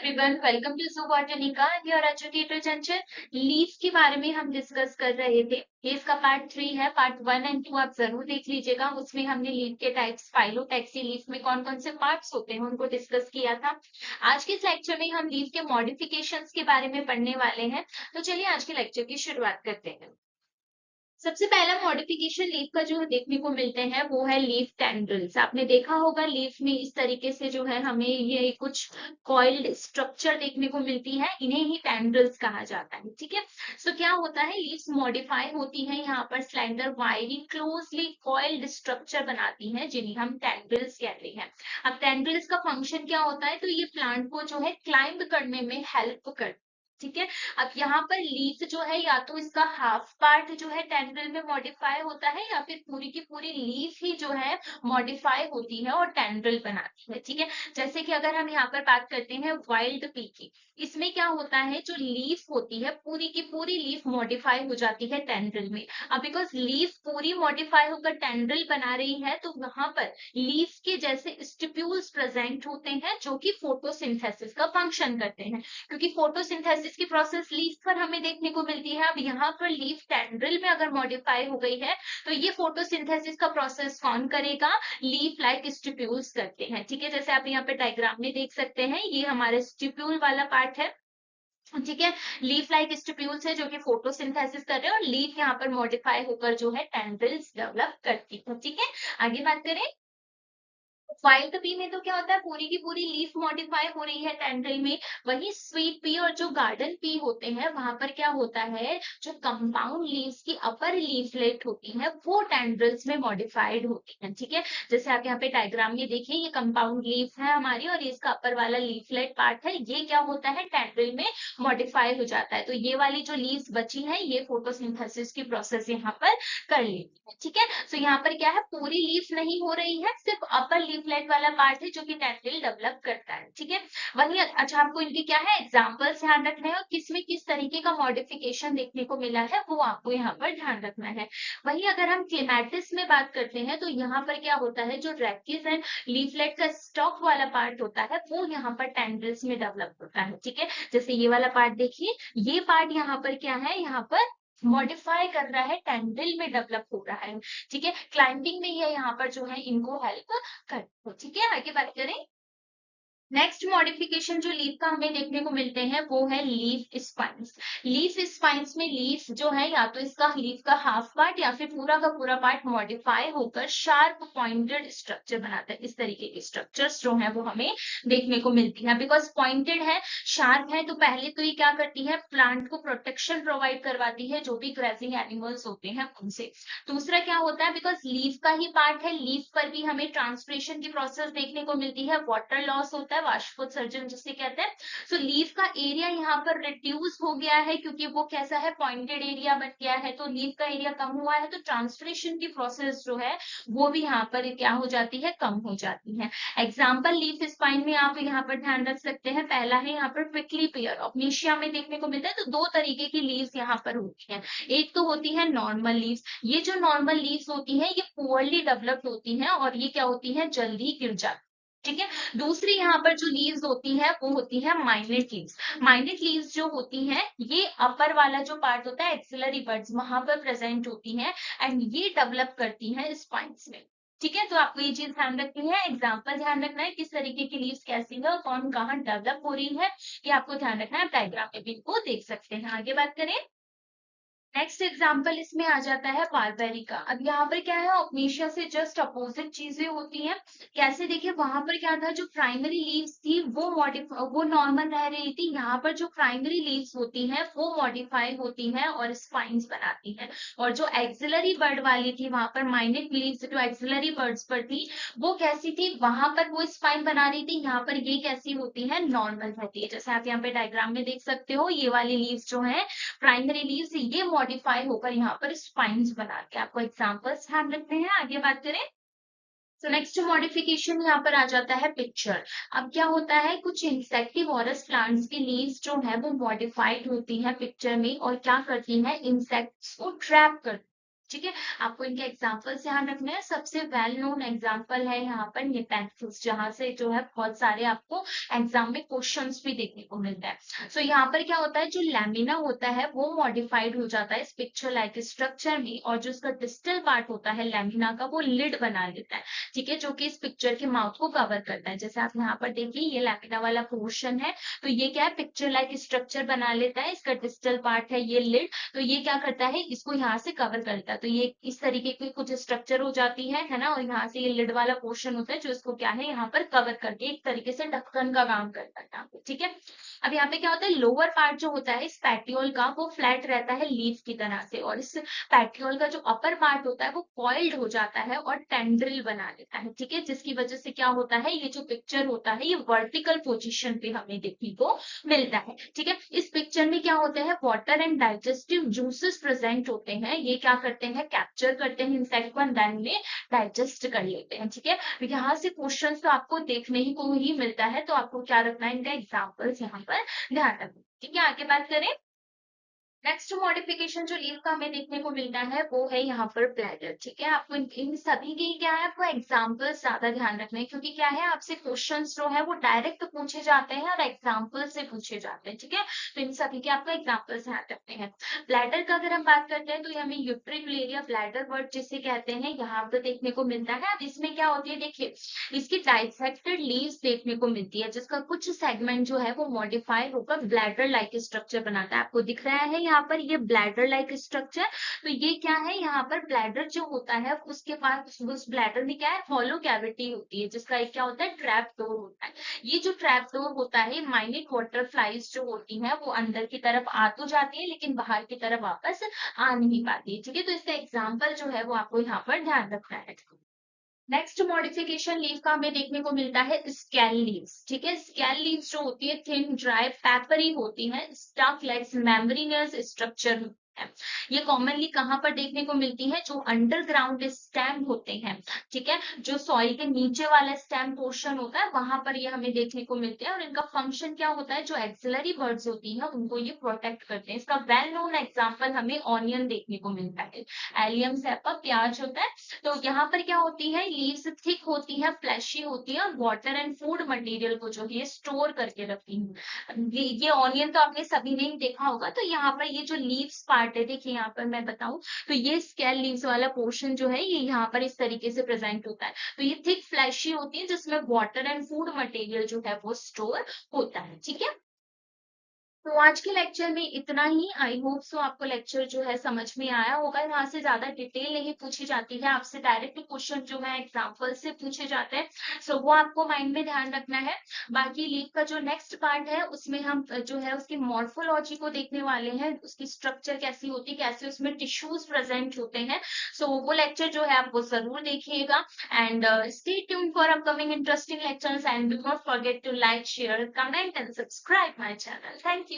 Everyone, welcome to Zoo Botanica your educator Chanchal. Leaves के बारे में हम डिस्कस कर रहे थे। ये इसका पार्ट 3 है। पार्ट 1 एंड 2 आप जरूर देख लीजिएगा। उसमें हमने लीव के टाइप्स, फाइलोटैक्सी लीव में कौन कौन से पार्ट्स होते हैं उनको डिस्कस किया था। आज के इस लेक्चर में हम लीव के मॉडिफिकेशंस के बारे में पढ़ने वाले हैं। तो चलिए आज के लेक्चर की शुरुआत करते हैं। सबसे पहला मॉडिफिकेशन लीफ का जो देखने को मिलते हैं वो है लीफ टेंड्रिल्स। आपने देखा होगा लीफ में इस तरीके से जो है हमें ये कुछ कॉइल्ड स्ट्रक्चर देखने को मिलती है, इन्हें ही टेंड्रिल्स कहा जाता है। ठीक है, सो क्या होता है, लीव्स मॉडिफाई होती है, यहाँ पर स्लेंडर वायरी क्लोजली कॉइल्ड स्ट्रक्चर बनाती हैं जिन्हें हम टेंड्रिल्स कहते हैं। अब टेंड्रिल्स का फंक्शन क्या होता है, तो ये प्लांट को जो है क्लाइंब करने में हेल्प करती है। ठीक है, अब यहाँ पर लीफ जो है या तो इसका हाफ पार्ट जो है टेंड्रिल में मॉडिफाई होता है या फिर पूरी की पूरी लीफ ही जो है मॉडिफाई होती है और टेंड्रिल बनाती है। ठीक है, जैसे कि अगर हम यहाँ पर बात करते हैं वाइल्ड पी की, इसमें क्या होता है, जो लीफ होती है पूरी की पूरी लीफ मॉडिफाई हो जाती है टेंड्रिल में। अब बिकॉज लीफ पूरी मॉडिफाई होकर टेंड्रिल बना रही है तो वहां पर लीफ के जैसे स्टिप्यूल्स प्रेजेंट होते हैं जो कि फोटोसिंथेसिस का फंक्शन करते हैं, क्योंकि फोटोसिंथेसिस की प्रोसेस लीफ पर हमें देखने को मिलती है। अब यहाँ पर लीफ टेंड्रिल में अगर मॉडिफाई हो गई है तो ये फोटोसिंथेसिस का प्रोसेस कौन करेगा, लीफ लाइक स्टिप्यूल्स करते हैं। ठीक है, जैसे आप यहाँ पे डायग्राम में देख सकते हैं, ये हमारे स्टिप्यूल वाला पार्ट है। ठीक है, लीफ लाइक स्टिप्यूल्स है जो कि फोटोसिंथेसिस कर रहे हैं और लीफ यहाँ पर मॉडिफाई होकर जो है टेंड्रिल्स डेवलप करती है। ठीक है, आगे बात करें। वाइल्ड पी में तो क्या होता है, पूरी की पूरी लीफ मॉडिफाई हो रही है टेंड्रिल में। वही स्वीट पी और जो गार्डन पी होते हैं वहां पर क्या होता है, जो कंपाउंड लीव्स की अपर लीफलेट होती है वो टेंड्रिल्स में मॉडिफाइड होती है। ठीक है, जैसे आप यहाँ पे डायग्राम में देखिए, ये कंपाउंड लीफ है हमारी और इसका अपर वाला लीफलेट पार्ट है, ये क्या होता है टेंड्रिल में मॉडिफाई हो जाता है। तो ये वाली जो लीव्स बची है ये फोटोसिंथेसिस की प्रोसेस यहाँ पर कर लेती है। ठीक है, तो यहाँ पर क्या है, पूरी लीफ नहीं हो रही है, सिर्फ अपर लीफलेट वाला पार्ट है जो कि टेंड्रिल डेवलप करता है। ठीक है, वही अच्छा आपको इनके क्या है एग्जांपल्स ध्यान रखने हैं और किसमें किस तरीके का मॉडिफिकेशन देखने को मिला है वो आपको यहाँ पर ध्यान रखना है। वही अगर हम क्लेमैटिस में बात करते हैं तो यहाँ पर क्या होता है, जो रेक्टिस एंड लीफलेट का स्टॉक वाला पार्ट होता है वो यहाँ पर टेंड्रिल्स में डेवलप होता है। ठीक है, जैसे ये वाला पार्ट देखिए, ये पार्ट यहाँ पर क्या है, यहाँ पर मॉडिफाई कर रहा है, टेंड्रिल में डेवलप हो रहा है। ठीक है, क्लाइंबिंग में ये यहाँ पर जो है इनको हेल्प करते हैं। ठीक है, आगे बात करें। नेक्स्ट मॉडिफिकेशन जो लीफ का हमें देखने को मिलते हैं वो है लीफ स्पाइन्स। लीफ स्पाइन्स में लीफ जो है या तो इसका लीफ का हाफ पार्ट या फिर पूरा का पूरा पार्ट मॉडिफाई होकर शार्प पॉइंटेड स्ट्रक्चर बनाता है। इस तरीके के स्ट्रक्चर्स जो है वो हमें देखने को मिलती है। बिकॉज पॉइंटेड है, शार्प है, तो पहले तो ये क्या करती है, प्लांट को प्रोटेक्शन प्रोवाइड करवाती है जो भी ग्रेजिंग एनिमल्स होते हैं उनसे। दूसरा क्या होता है, बिकॉज लीफ का ही पार्ट है, लीफ पर भी हमें ट्रांसपिरेशन की प्रोसेस देखने को मिलती है, वाटर लॉस होता है, वाष्पोत्सर्जन जिसे कहते हैं। सो लीफ का एरिया यहाँ पर रिड्यूस हो गया है क्योंकि वो कैसा है, पॉइंटेड एरिया बन गया है, तो लीफ का एरिया कम हुआ है तो ट्रांसपिरेशन की प्रोसेस जो है वो भी यहाँ पर क्या हो जाती है, कम हो जाती है। एग्जाम्पल लीफ स्पाइन में आप यहाँ पर ध्यान रख सकते हैं, पहला है यहाँ पर प्रिकली पेयर, ऑप्नीशिया में देखने को मिलता है। तो दो तरीके की लीव्स यहाँ पर होती हैं, एक तो होती है नॉर्मल लीव्स, ये जो नॉर्मल लीव्स होती हैं ये पुअरली डेवलप्ड होती हैं और ये क्या होती है, जल्दी गिर जाती। ठीक है, दूसरी यहाँ पर जो लीव्स होती है वो होती है माइनेट लीव्स। माइनेट लीव्स जो होती हैं ये अपर वाला जो पार्ट होता है एक्सिलरी बड्स वहां पर प्रेजेंट होती हैं एंड ये डेवलप करती हैं स्पाइन्स में। ठीक है, तो आपको ये चीज ध्यान रखनी है, एग्जाम्पल ध्यान रखना है किस तरीके की लीव्स कैसी है और कौन कहाँ डेवलप हो रही है, ये आपको ध्यान रखना है। डायग्राम में भी इनको देख सकते हैं। आगे बात करें। नेक्स्ट एग्जाम्पल इसमें आ जाता है बारबेरी का। अब यहाँ पर क्या है, ऑप्नीशिया से जस्ट अपोजिट चीजें होती हैं। कैसे, देखिए वहां पर क्या था, जो प्राइमरी लीव्स थी वो नॉर्मल रह रही थी, यहाँ पर जो प्राइमरी लीव्स होती हैं वो मॉडिफाई होती हैं और स्पाइन्स बनाती हैं। और जो एक्सिलरी बर्ड वाली थी वहां पर माइनेट लीव्स जो एक्सिलरी बर्ड्स पर थी वो कैसी थी, वहां पर वो स्पाइन बना रही थी, यहाँ पर ये कैसी होती है, नॉर्मल रहती है। जैसे आप यहाँ पे डायग्राम में देख सकते हो, ये वाली लीव्स जो है प्राइमरी लीव्स ये मॉडिफाई होकर यहाँ पर स्पाइन्स बनाते हैं। आपको एग्जांपल्स ध्यान रखते हैं। आगे बात करें। तो नेक्स्ट मॉडिफिकेशन यहाँ पर आ जाता है पिक्चर। अब क्या होता है, कुछ इंसेक्टिवोरस प्लांट्स की लीव्स जो है वो मॉडिफाइड होती है पिक्चर में और क्या करती है, इंसेक्ट्स को ट्रैप करती है। ठीक है, आपको इनके एग्जाम्पल्स ध्यान रखने हैं। सबसे वेल नोन एग्जाम्पल है यहाँ पर न्यूपेंथिस, जहाँ से जो है बहुत सारे आपको एग्जाम में क्वेश्चंस भी देखने को मिलता है। सो यहाँ पर क्या होता है, जो लैमिना होता है वो मॉडिफाइड हो जाता है इस पिक्चर लाइक स्ट्रक्चर में, और जो इसका डिस्टल पार्ट होता है लैमिना का वो लिड बना लेता है, ठीक है, जो कि इस पिक्चर के माउथ को कवर करता है। जैसे आप यहाँ पर देखिए ये लैमिना वाला पोर्शन है, तो ये क्या है, पिक्चर लाइक स्ट्रक्चर बना लेता है। इसका डिस्टल पार्ट है ये लिड, तो ये क्या करता है, इसको यहाँ से कवर करता है। तो ये इस तरीके की कुछ स्ट्रक्चर हो जाती है ना, और यहाँ से ये लिड वाला पोर्शन होता है जो इसको क्या है यहाँ पर कवर करके एक तरीके से ढक्कन का काम करता है यहाँ पे, ठीक है। अब यहाँ पे क्या होता है, लोअर पार्ट जो होता है इस पैटियोल का वो फ्लैट रहता है लीफ की तरह से, और इस पैटियोल का जो अपर पार्ट होता है वो कॉइल्ड हो जाता है और टेंड्रिल बना लेता है, ठीक है, जिसकी वजह से क्या होता है, ये जो पिक्चर होता है ये वर्टिकल पोजीशन पे हमें देखने को मिलता है, ठीक है। इस पिक्चर में क्या होता है, water and digestive juices present होते हैं, ये क्या करते हैं, कैप्चर करते हैं इंसेक्ट को एंड देन में डाइजेस्ट कर लेते हैं, ठीक है। यहाँ से क्वेश्चंस तो आपको देखने ही को ही मिलता है, तो आपको क्या रखना है, इनका एग्जाम्पल्स यहाँ पर ध्यान रखना, ठीक है। आगे बात करें, नेक्स्ट मॉडिफिकेशन जो लीव का हमें देखने को मिलता है वो है यहाँ पर ब्लैडर, ठीक है। आपको इन सभी की क्या है, आपको एग्जाम्पल्स ज्यादा ध्यान रखना है, क्योंकि क्या है आपसे क्वेश्चंस जो है वो डायरेक्ट पूछे जाते हैं और एग्जाम्पल से पूछे जाते हैं, ठीक है। तो इन सभी के आपको एग्जाम्पल्स ध्यान रखते हैं। ब्लैडर का अगर हम बात करते हैं तो हमें यूट्रिकुलेरिया ब्लैडर वर्ड जिसे कहते हैं यहाँ पर देखने को मिलता है। अब इसमें क्या होती है, देखिए इसकी डाइसेक्टेड लीव्स देखने को मिलती है, जिसका कुछ सेगमेंट जो है वो मॉडिफाई होकर ब्लैडर लाइक स्ट्रक्चर बनाता है। आपको दिख रहा है यहाँ पर ये ब्लैडर लाइक स्ट्रक्चर, तो ये क्या है, यहाँ पर ब्लैडर जो होता है उसके पास उस ब्लैडर में क्या है, हॉलो कैविटी होती है, जिसका एक क्या होता है, ट्रैप डोर होता है। ये जो ट्रैप डोर होता है, माइन्यूट वाटर फ्लाइज जो होती हैं वो अंदर की तरफ आ तो जाती है लेकिन बाहर की तरफ वापस आ नहीं पाती है, ठीक है। तो इसका एग्जाम्पल जो है वो आपको यहाँ पर ध्यान रखना है। नेक्स्ट मॉडिफिकेशन लीव का हमें देखने को मिलता है स्केल लीव्स, ठीक है। स्केल लीव्स जो होती है थिन ड्राई पेपरी होती है, स्टफ लाइक मेम्ब्रेनस स्ट्रक्चर है। ये कॉमनली कहाँ पर देखने को मिलती है, जो अंडरग्राउंड स्टेम होते हैं, ठीक है, जो सॉइल के नीचे वाला स्टेम पोर्शन होता है वहां पर ये हमें देखने को मिलते हैं। और इनका फंक्शन क्या होता है, जो एक्सिलरी बर्ड्स होती हैं उनको ये प्रोटेक्ट करते हैं। इसका वेल नोन एग्जाम्पल हमें ऑनियन देखने को मिलता है, एलियम सेपा प्याज होता है। तो यहाँ पर क्या होती है, लीव्स थिक होती है, फ्लैशी होती है, और वाटर एंड फूड मटेरियल को जो है स्टोर करके रखती है। ये ऑनियन तो आपने सभी ने ही देखा होगा। तो यहाँ पर ये जो लीव्स पार्ट है, देखिए यहाँ पर मैं बताऊं तो ये स्केल लीव्स वाला पोर्शन जो है ये यहाँ पर इस तरीके से प्रेजेंट होता है। तो ये थिक फ्लैशी होती है जिसमें वाटर एंड फूड मटेरियल जो है वो स्टोर होता है, ठीक है। तो आज के लेक्चर में इतना ही। आई होप सो आपको लेक्चर जो है समझ में आया होगा। यहाँ से ज्यादा डिटेल नहीं पूछी जाती है, आपसे डायरेक्ट क्वेश्चन जो है एग्जाम्पल से पूछे जाते हैं, सो वो आपको माइंड में ध्यान रखना है। बाकी लीव का जो नेक्स्ट पार्ट है उसमें हम जो है उसकी मॉर्फोलॉजी को देखने वाले हैं, उसकी स्ट्रक्चर कैसी होती है, कैसे उसमें टिश्यूज प्रेजेंट होते हैं। सो वो लेक्चर जो है आपको जरूर देखिएगा। And stay tuned for upcoming interesting lectures, and do not forget to like, share, comment and subscribe my channel. Thank you.